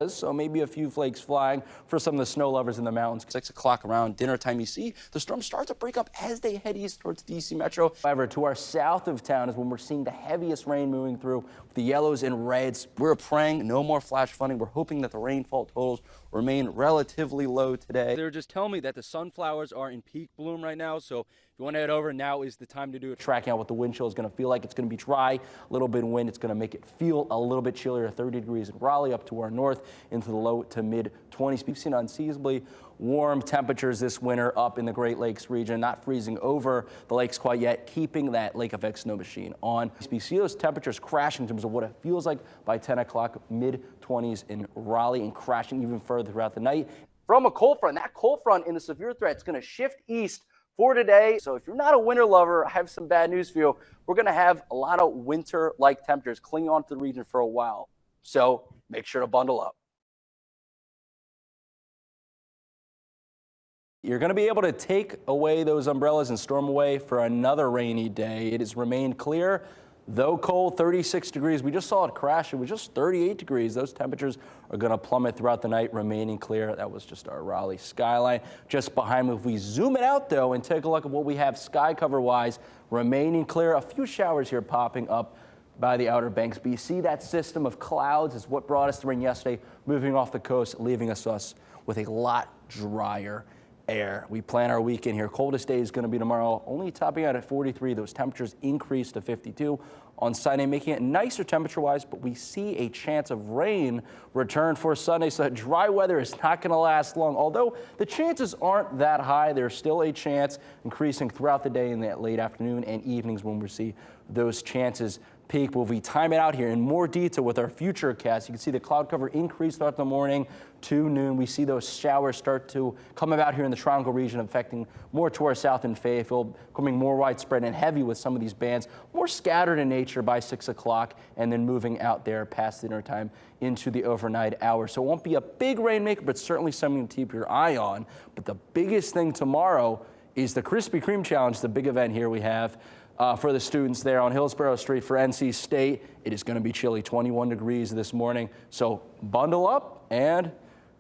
So maybe a few flakes flying for some of the snow lovers in the mountains. 6 o'clock around dinner time, you see the storms start to break up as they head east towards DC Metro. However, to our south of town is when we're seeing the heaviest rain moving through, with the yellows and reds. We're praying no more flash flooding. We're hoping that the rainfall totals remain relatively low today. They were just telling me that the sunflowers are in peak bloom right now, so if you want to head over, now is the time to do it. Tracking out what the wind chill is going to feel like. It's going to be dry, a little bit of wind. It's going to make it feel a little bit chillier, 30 degrees in Raleigh up to our north into the low to mid 20s. We've seen unseasonably warm temperatures this winter up in the Great Lakes region, not freezing over the lakes quite yet, keeping that lake effect snow machine on. We see those temperatures crashing in terms of what it feels like by 10 o'clock, mid 20s in Raleigh, and crashing even further throughout the night. From a cold front, that cold front in the severe threat is going to shift east for today. So if you're not a winter lover, I have some bad news for you. We're going to have a lot of winter-like temperatures clinging on to the region for a while. So make sure to bundle up. You're going to be able to take away those umbrellas and store them away for another rainy day. It has remained clear, though cold, 36 degrees. We just saw it crash. It was just 38 degrees. Those temperatures are going to plummet throughout the night, remaining clear. That was just our Raleigh skyline. Just behind me, if we zoom it out, though, and take a look at what we have sky cover-wise, remaining clear. A few showers here popping up by the Outer Banks. But you see that system of clouds is what brought us the rain yesterday, moving off the coast, leaving us with a lot drier air. We plan our weekend here. Coldest day is going to be tomorrow, only topping out at 43. Those temperatures increase to 52 on Sunday, making it nicer temperature-wise, but we see a chance of rain return for Sunday, so that dry weather is not going to last long. Although the chances aren't that high, there's still a chance increasing throughout the day in the late afternoon and evenings when we see those chances peak. Will we time it out here in more detail with our future cast? You can see the cloud cover increase throughout the morning to noon. We see those showers start to come about here in the Triangle region, affecting more to our south in Fayetteville, becoming more widespread and heavy with some of these bands, more scattered in nature by 6 o'clock, and then moving out there past dinner time into the overnight hours. So it won't be a big rainmaker, but certainly something to keep your eye on. But the biggest thing tomorrow is the Krispy Kreme Challenge, the big event here we have for the students there on Hillsborough Street for NC State. It is going to be chilly, 21 degrees this morning. So bundle up, and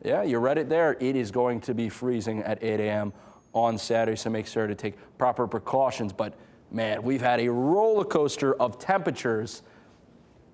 yeah, you read it there. It is going to be freezing at 8 a.m. on Saturday, so make sure to take proper precautions. But man, we've had a roller coaster of temperatures.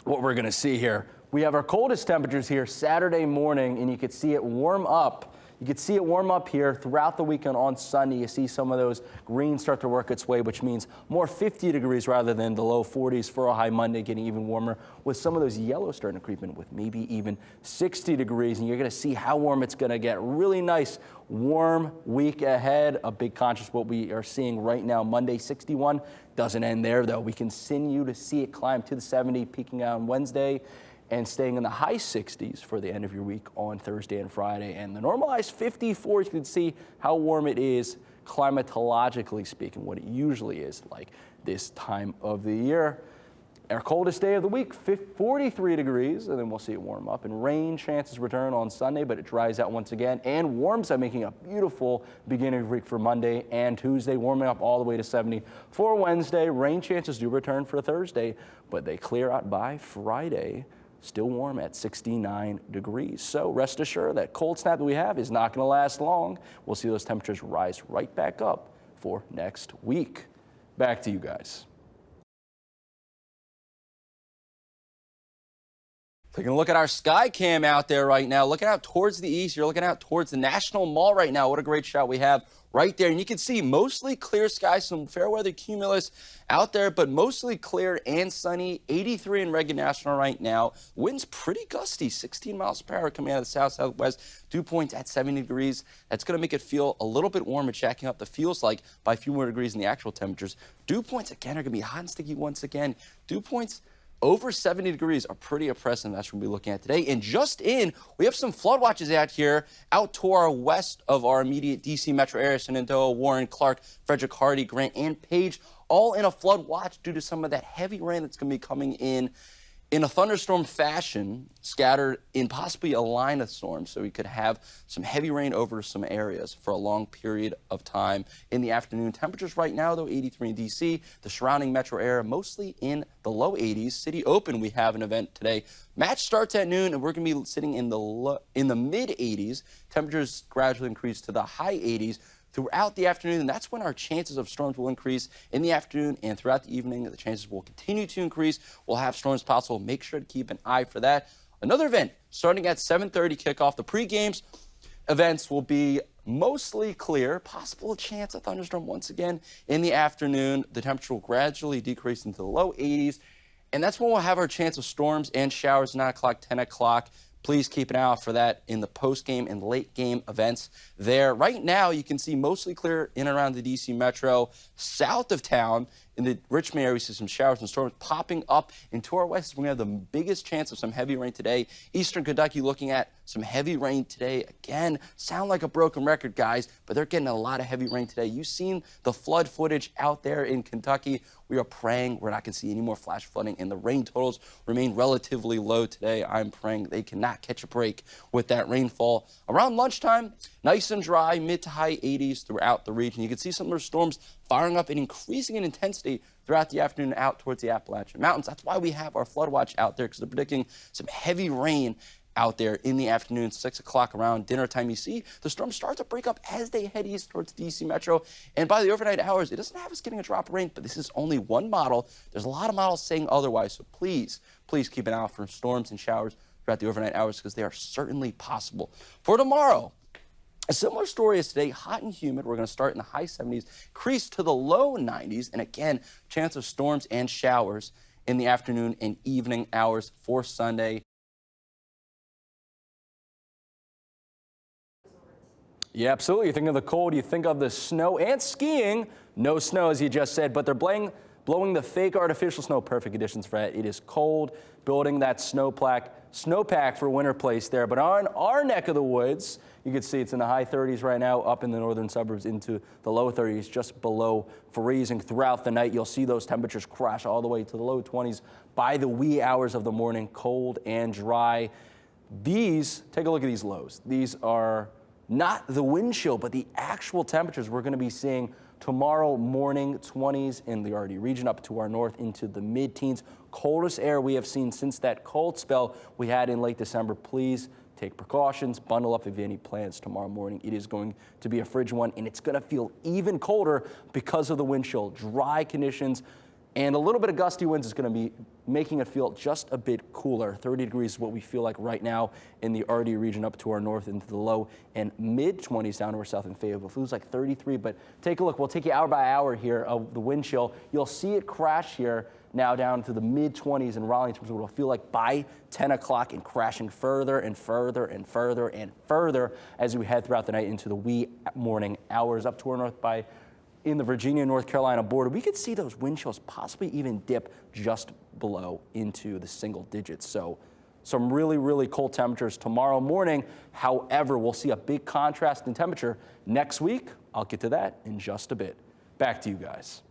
What we're going to see here, we have our coldest temperatures here Saturday morning, and you could see it warm up. You can see it warm up here throughout the weekend on Sunday. You see some of those greens start to work its way, which means more 50 degrees rather than the low 40s for a high Monday, getting even warmer with some of those yellows starting to creep in with maybe even 60 degrees. And you're going to see how warm it's going to get. Really nice warm week ahead. A big contrast what we are seeing right now. Monday 61 doesn't end there, though. We continue to see it climb to the 70, peaking out on Wednesday, and staying in the high 60s for the end of your week on Thursday and Friday. And the normalized 54, you can see how warm it is climatologically speaking, what it usually is like this time of the year. Our coldest day of the week, 43 degrees, and then we'll see it warm up. And rain chances return on Sunday, but it dries out once again and warms up, making a beautiful beginning of the week for Monday and Tuesday, warming up all the way to 70 for Wednesday. Rain chances do return for Thursday, but they clear out by Friday. Still warm at 69 degrees. So rest assured that cold snap that we have is not going to last long. We'll see those temperatures rise right back up for next week. Back to you guys. Taking a look at our sky cam out there right now. Looking out towards the east. You're looking out towards the National Mall right now. What a great shot we have right there. And you can see mostly clear skies, some fair weather cumulus out there, but mostly clear and sunny. 83 in Reagan National right now. Winds pretty gusty, 16 miles per hour coming out of the south-southwest. Dew points at 70 degrees. That's going to make it feel a little bit warmer, jacking up the feels like by a few more degrees in the actual temperatures. Dew points, again, are going to be hot and sticky once again. Dew points over 70 degrees are pretty oppressive. That's what we'll be looking at today. And just in, we have some flood watches out here, out to our west of our immediate D.C. metro area. Shenandoah, Warren, Clark, Frederick, Hardy, Grant, and Page, all in a flood watch due to some of that heavy rain that's going to be coming in in a thunderstorm fashion, scattered in possibly a line of storms. So we could have some heavy rain over some areas for a long period of time in the afternoon. Temperatures right now, though, 83 in D.C., the surrounding metro area, mostly in the low 80s. City Open, we have an event today. Match starts at noon, and we're going to be sitting in the mid 80s. Temperatures gradually increase to the high 80s throughout the afternoon, and that's when our chances of storms will increase in the afternoon and throughout the evening. The chances will continue to increase. We'll have storms possible. Make sure to keep an eye for that. Another event starting at 7:30 kickoff. The pre-games events will be mostly clear. Possible chance of thunderstorm once again in the afternoon. The temperature will gradually decrease into the low 80s, and that's when we'll have our chance of storms and showers 9 o'clock, 10 o'clock. Please keep an eye out for that in the post-game and late-game events there. Right now, you can see mostly clear in and around the D.C. metro. South of town, in the Richmond area, we see some showers and storms popping up into our west. We're going to have the biggest chance of some heavy rain today. Eastern Kentucky looking at some heavy rain today. Again, sound like a broken record, guys, but they're getting a lot of heavy rain today. You've seen the flood footage out there in Kentucky. We are praying we're not going to see any more flash flooding, and the rain totals remain relatively low today. I'm praying they cannot catch a break with that rainfall. Around lunchtime, nice and dry, mid to high 80s throughout the region. You can see some of those storms firing up and increasing in intensity throughout the afternoon out towards the Appalachian Mountains. That's why we have our flood watch out there, because they're predicting some heavy rain out there in the afternoon, 6 o'clock around dinner time. You see the storms start to break up as they head east towards the D.C. metro. And by the overnight hours, it doesn't have us getting a drop of rain, but this is only one model. There's a lot of models saying otherwise. So please keep an eye out for storms and showers throughout the overnight hours, because they are certainly possible. For tomorrow, a similar story as today, hot and humid. We're going to start in the high 70s, increase to the low 90s, and again, chance of storms and showers in the afternoon and evening hours for Sunday. Yeah, absolutely. You think of the cold, you think of the snow and skiing. No snow, as you just said, but they're blowing the fake artificial snow. Perfect conditions for that. It is cold, building that snowpack for winter place there. But on our neck of the woods, you can see it's in the high 30s right now, up in the northern suburbs into the low 30s, just below freezing throughout the night. You'll see those temperatures crash all the way to the low 20s by the wee hours of the morning, cold and dry. Take a look at these lows. These are not the wind chill, but the actual temperatures we're going to be seeing tomorrow morning, 20s in the RD region up to our north into the mid-teens. Coldest air we have seen since that cold spell we had in late December. Please take precautions, bundle up if you have any plans tomorrow morning. It is going to be a frigid one, and it's going to feel even colder because of the wind chill. Dry conditions and a little bit of gusty winds is going to be making it feel just a bit cooler. 30 degrees is what we feel like right now in the RD region up to our north into the low and mid 20s down to our south in Fayetteville. Feels like 33, but take a look. We'll take you hour by hour here of the wind chill. You'll see it crash here now down to the mid 20s in Raleigh in terms of what it'll feel like by 10 o'clock and crashing further and further and further and further as we head throughout the night into the wee morning hours up to our north by in the Virginia, North Carolina border. We could see those wind chills possibly even dip just below into the single digits. So some really, really cold temperatures tomorrow morning. However, we'll see a big contrast in temperature next week. I'll get to that in just a bit. Back to you guys.